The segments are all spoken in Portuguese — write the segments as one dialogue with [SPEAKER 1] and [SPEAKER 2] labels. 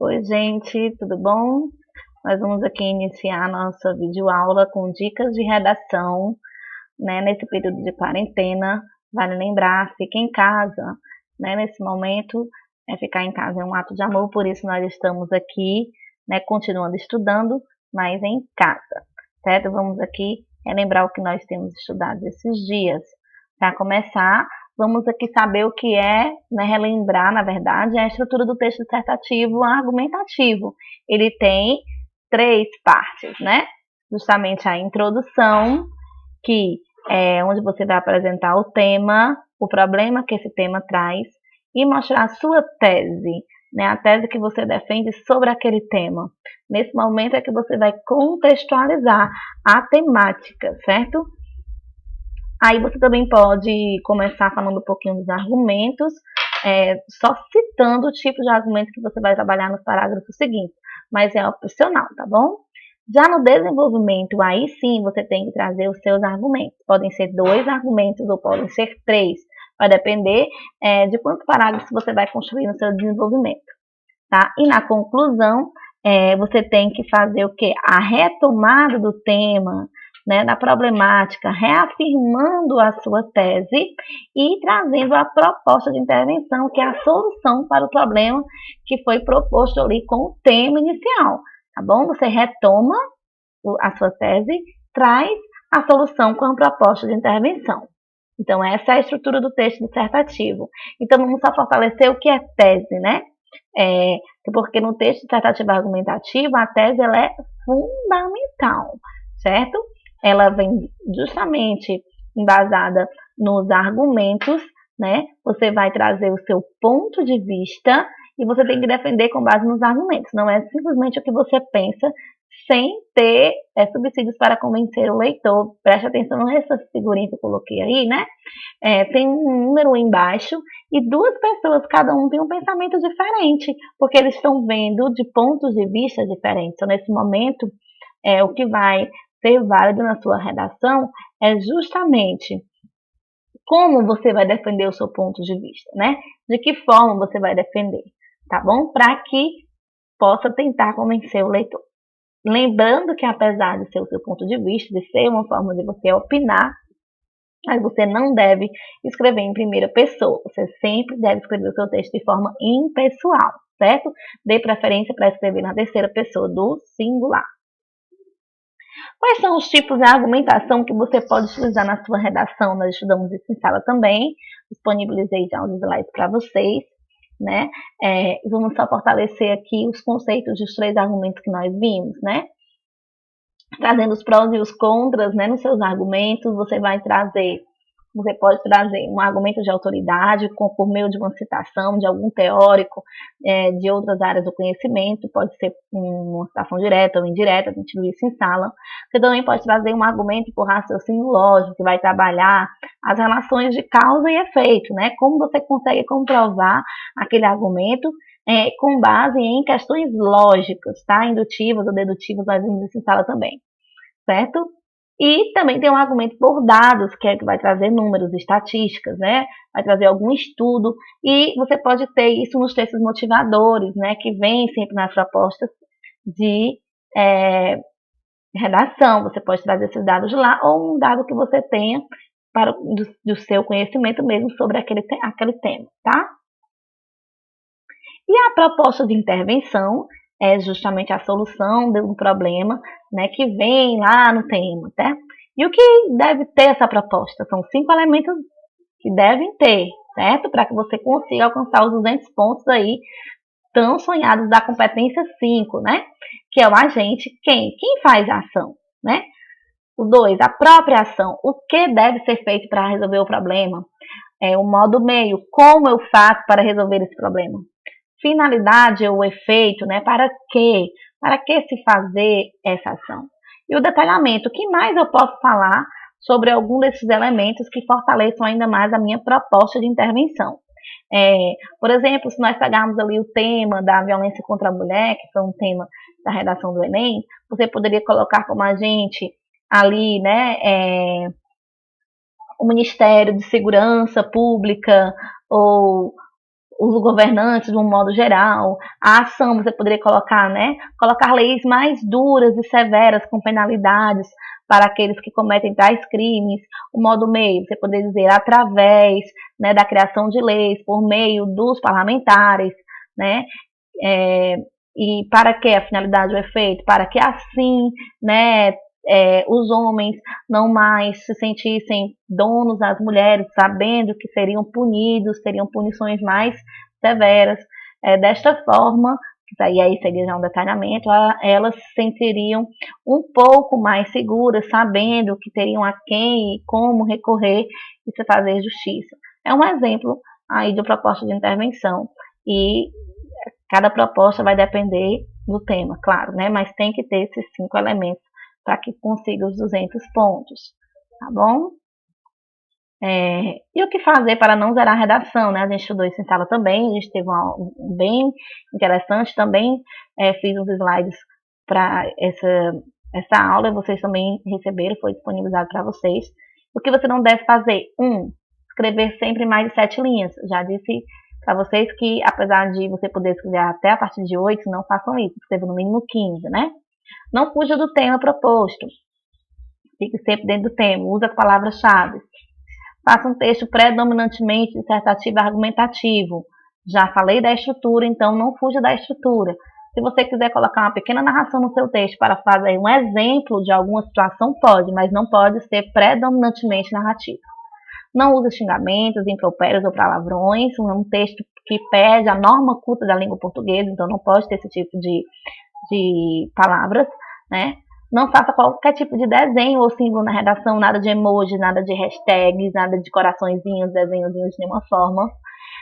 [SPEAKER 1] Oi, gente, tudo bom? Nós vamos aqui iniciar a nossa videoaula com dicas de redação, né, nesse período de quarentena. Vale lembrar, fique em casa, né, nesse momento, ficar em casa é um ato de amor, por isso nós estamos aqui, né, continuando estudando, mas em casa, certo? Vamos aqui relembrar o que nós temos estudado esses dias. Para começar, vamos aqui saber o que é, né, relembrar, na verdade, a estrutura do texto dissertativo argumentativo. Ele tem três partes, né? Justamente a introdução, que é onde você vai apresentar o tema, o problema que esse tema traz, e mostrar a sua tese, né? A tese que você defende sobre aquele tema. Nesse momento é que você vai contextualizar a temática, certo? Aí você também pode começar falando um pouquinho dos argumentos, só citando o tipo de argumento que você vai trabalhar nos parágrafos seguintes, mas é opcional, tá bom? Já no desenvolvimento, aí sim você tem que trazer os seus argumentos. Podem ser 2 argumentos ou podem ser 3. Vai depender de quantos parágrafos você vai construir no seu desenvolvimento. Tá? E na conclusão, você tem que fazer o quê? A retomada do tema, né, da problemática, reafirmando a sua tese e trazendo a proposta de intervenção, que é a solução para o problema que foi proposto ali com o tema inicial, tá bom? Você retoma a sua tese, traz a solução com a proposta de intervenção. Então, essa é a estrutura do texto dissertativo. Então, vamos só fortalecer o que é tese, né? Porque no texto dissertativo argumentativo, a tese ela é fundamental, certo? Ela vem justamente embasada nos argumentos, né? Você vai trazer o seu ponto de vista e você tem que defender com base nos argumentos. Não é simplesmente o que você pensa, sem ter subsídios para convencer o leitor. Preste atenção nessa figurinha que eu coloquei aí, né? Tem um número embaixo e 2 pessoas, cada um tem um pensamento diferente, porque eles estão vendo de pontos de vista diferentes. Então, nesse momento, o que vai ser válido na sua redação é justamente como você vai defender o seu ponto de vista, né? De que forma você vai defender, tá bom? Para que possa tentar convencer o leitor. Lembrando que apesar de ser o seu ponto de vista, de ser uma forma de você opinar, mas você não deve escrever em primeira pessoa. Você sempre deve escrever o seu texto de forma impessoal, certo? Dê preferência para escrever na terceira pessoa do singular. Quais são os tipos de argumentação que você pode utilizar na sua redação? Nós estudamos isso em sala também. Disponibilizei já os slides para vocês, né? Vamos só fortalecer aqui os conceitos dos 3 argumentos que nós vimos, né? Trazendo os prós e os contras, né, nos seus argumentos, você pode trazer um argumento de autoridade por meio de uma citação de algum teórico de outras áreas do conhecimento, pode ser uma citação direta ou indireta, a gente viu isso em sala. Você também pode trazer um argumento por raciocínio lógico, que vai trabalhar as relações de causa e efeito, né? Como você consegue comprovar aquele argumento com base em questões lógicas, tá? Indutivas ou dedutivas, nós vimos isso em sala também, certo? E também tem um argumento por dados, que é que vai trazer números, estatísticas, né? Vai trazer algum estudo, e você pode ter isso nos textos motivadores, né? Que vem sempre nas propostas de redação. Você pode trazer esses dados de lá, ou um dado que você tenha do seu conhecimento mesmo sobre aquele tema, tá? E a proposta de intervenção é justamente a solução de um problema, né, que vem lá no tema, tá? E o que deve ter essa proposta? São 5 elementos que devem ter, certo? Para que você consiga alcançar os 200 pontos aí, tão sonhados da competência 5, né? Que é o agente, quem faz a ação, né? O 2, a própria ação. O que deve ser feito para resolver o problema? O modo meio, como eu faço para resolver esse problema? Finalidade ou efeito, né? Para quê? Para que se fazer essa ação? E o detalhamento, o que mais eu posso falar sobre algum desses elementos que fortaleçam ainda mais a minha proposta de intervenção? Por exemplo, se nós pegarmos ali o tema da violência contra a mulher, que foi um tema da redação do Enem, você poderia colocar como agente ali, né, o Ministério de Segurança Pública ou os governantes de um modo geral. A ação, você poderia colocar, né? Colocar leis mais duras e severas com penalidades para aqueles que cometem tais crimes. O modo meio, você poderia dizer através, né, da criação de leis por meio dos parlamentares, né? E para que a finalidade do efeito? Para que assim, né, os homens não mais se sentissem donos das mulheres, sabendo que seriam punidos, teriam punições mais severas. Desta forma, aí seria já um detalhamento, elas se sentiriam um pouco mais seguras, sabendo que teriam a quem e como recorrer e se fazer justiça. É um exemplo aí de proposta de intervenção, e cada proposta vai depender do tema, claro, né? Mas tem que ter esses 5 elementos para que consiga os 200 pontos, tá bom? E o que fazer para não zerar a redação, né? A gente estudou isso em sala também, a gente teve um bem interessante também, fiz uns slides para essa aula, vocês também receberam, foi disponibilizado para vocês. O que você não deve fazer? 1. Escrever sempre mais de 7 linhas. Já disse para vocês que, apesar de você poder escrever até a partir de 8, não façam isso, escreva no mínimo 15, né? Não fuja do tema proposto. Fique sempre dentro do tema. Use as palavras-chave. Faça um texto predominantemente dissertativo e argumentativo. Já falei da estrutura, então não fuja da estrutura. Se você quiser colocar uma pequena narração no seu texto para fazer um exemplo de alguma situação, pode, mas não pode ser predominantemente narrativo. Não use xingamentos, impropérios ou palavrões. É um texto que pede a norma culta da língua portuguesa, então não pode ter esse tipo de palavras, né? Não faça qualquer tipo de desenho ou símbolo na redação, nada de emoji, nada de hashtags, nada de coraçõezinhos, desenhozinhos de nenhuma forma.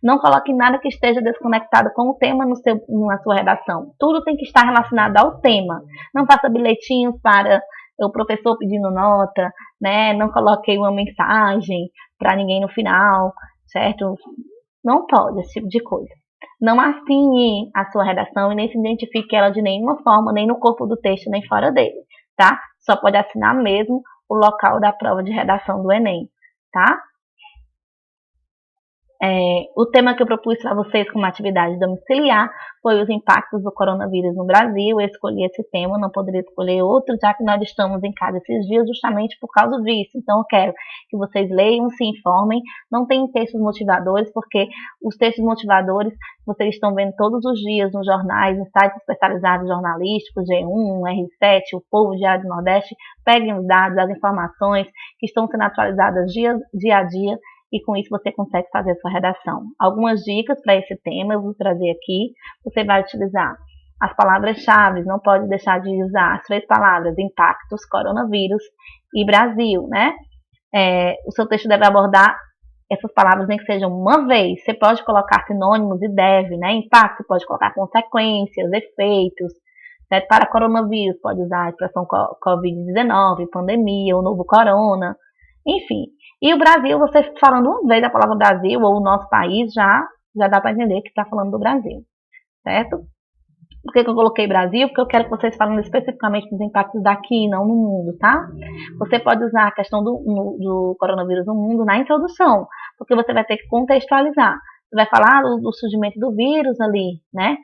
[SPEAKER 1] Não coloque nada que esteja desconectado com o tema na sua redação. Tudo tem que estar relacionado ao tema. Não faça bilhetinhos para o professor pedindo nota, né? Não coloque uma mensagem para ninguém no final, certo? Não pode esse tipo de coisa. Não assine a sua redação e nem se identifique ela de nenhuma forma, nem no corpo do texto, nem fora dele, tá? Só pode assinar mesmo o local da prova de redação do Enem, tá? O tema que eu propus para vocês como atividade domiciliar foi os impactos do coronavírus no Brasil. Eu escolhi esse tema, não poderia escolher outro, já que nós estamos em casa esses dias justamente por causa disso. Então eu quero que vocês leiam, se informem. Não tem textos motivadores, porque os textos motivadores vocês estão vendo todos os dias nos jornais, nos sites especializados jornalísticos, G1, R7, O Povo, Diário do Nordeste. Peguem os dados, as informações que estão sendo atualizadas dia a dia, e com isso você consegue fazer a sua redação. Algumas dicas para esse tema eu vou trazer aqui. Você vai utilizar as palavras-chave, não pode deixar de usar as 3 palavras: impactos, coronavírus e Brasil, né? O seu texto deve abordar essas palavras nem que sejam uma vez. Você pode colocar sinônimos e deve, né? Impacto, pode colocar consequências, efeitos. Certo? Para coronavírus, pode usar a expressão Covid-19, pandemia, o novo corona, enfim. E o Brasil, você falando uma vez a palavra Brasil ou o nosso país, já dá para entender que está falando do Brasil, certo? Por que eu coloquei Brasil? Porque eu quero que vocês falem especificamente dos impactos daqui e não no mundo, tá? Você pode usar a questão do coronavírus no mundo na introdução, porque você vai ter que contextualizar. Você vai falar do surgimento do vírus ali, né,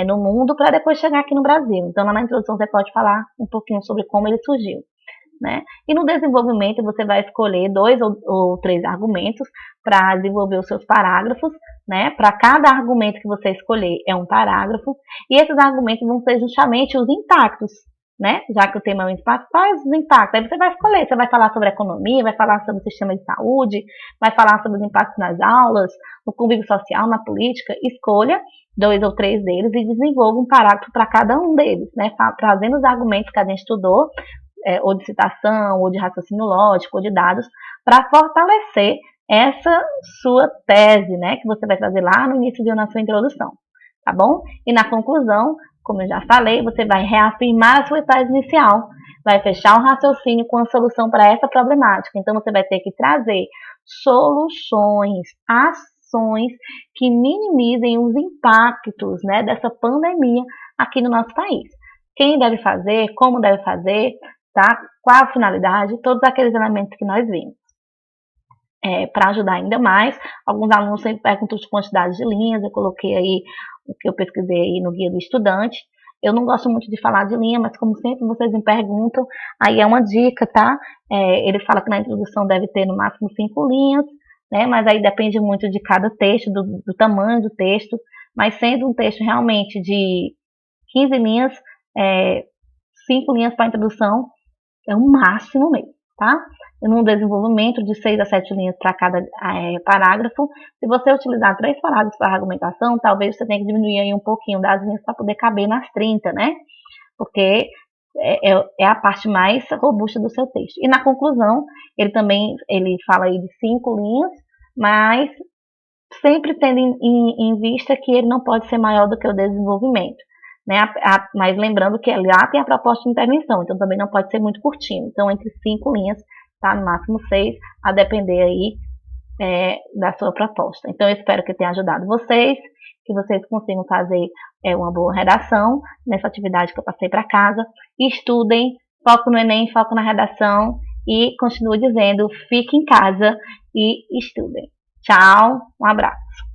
[SPEAKER 1] no mundo, para depois chegar aqui no Brasil. Então, lá na introdução você pode falar um pouquinho sobre como ele surgiu. Né? E no desenvolvimento você vai escolher 2 ou 3 argumentos para desenvolver os seus parágrafos, né? Para cada argumento que você escolher é um parágrafo, e esses argumentos vão ser justamente os impactos, né? Já que o tema é o impacto, quais os impactos? Aí você vai escolher, você vai falar sobre a economia, vai falar sobre o sistema de saúde, vai falar sobre os impactos nas aulas, no convívio social, na política. Escolha 2 ou 3 deles e desenvolva um parágrafo para cada um deles, né? Trazendo os argumentos que a gente estudou, ou de citação, ou de raciocínio lógico, ou de dados, para fortalecer essa sua tese, né, que você vai fazer lá no início na sua introdução, tá bom? E na conclusão, como eu já falei, você vai reafirmar a sua tese inicial, vai fechar o raciocínio com a solução para essa problemática. Então, você vai ter que trazer soluções, ações que minimizem os impactos, né, dessa pandemia aqui no nosso país. Quem deve fazer, como deve fazer, tá? Qual a finalidade, todos aqueles elementos que nós vimos. para ajudar ainda mais. Alguns alunos sempre perguntam de quantidade de linhas, eu coloquei aí o que eu pesquisei aí no guia do estudante. Eu não gosto muito de falar de linha, mas como sempre vocês me perguntam, aí é uma dica, tá? Ele fala que na introdução deve ter no máximo 5 linhas, né? Mas aí depende muito de cada texto, do tamanho do texto. Mas sendo um texto realmente de 15 linhas, 5 linhas para introdução é o máximo mesmo, tá? Num desenvolvimento de 6 a 7 linhas para cada parágrafo. Se você utilizar 3 parágrafos para argumentação, talvez você tenha que diminuir aí um pouquinho das linhas para poder caber nas 30, né? Porque é a parte mais robusta do seu texto. E na conclusão, ele fala aí de 5 linhas, mas sempre tendo em vista que ele não pode ser maior do que o desenvolvimento. Né? Mas lembrando que lá tem a proposta de intervenção, então também não pode ser muito curtinho. Então, entre 5 linhas, tá? No máximo 6, a depender aí da sua proposta. Então, eu espero que tenha ajudado vocês, que vocês consigam fazer uma boa redação nessa atividade que eu passei para casa. Estudem, foco no Enem, foco na redação e continuo dizendo, fique em casa e estudem. Tchau, um abraço.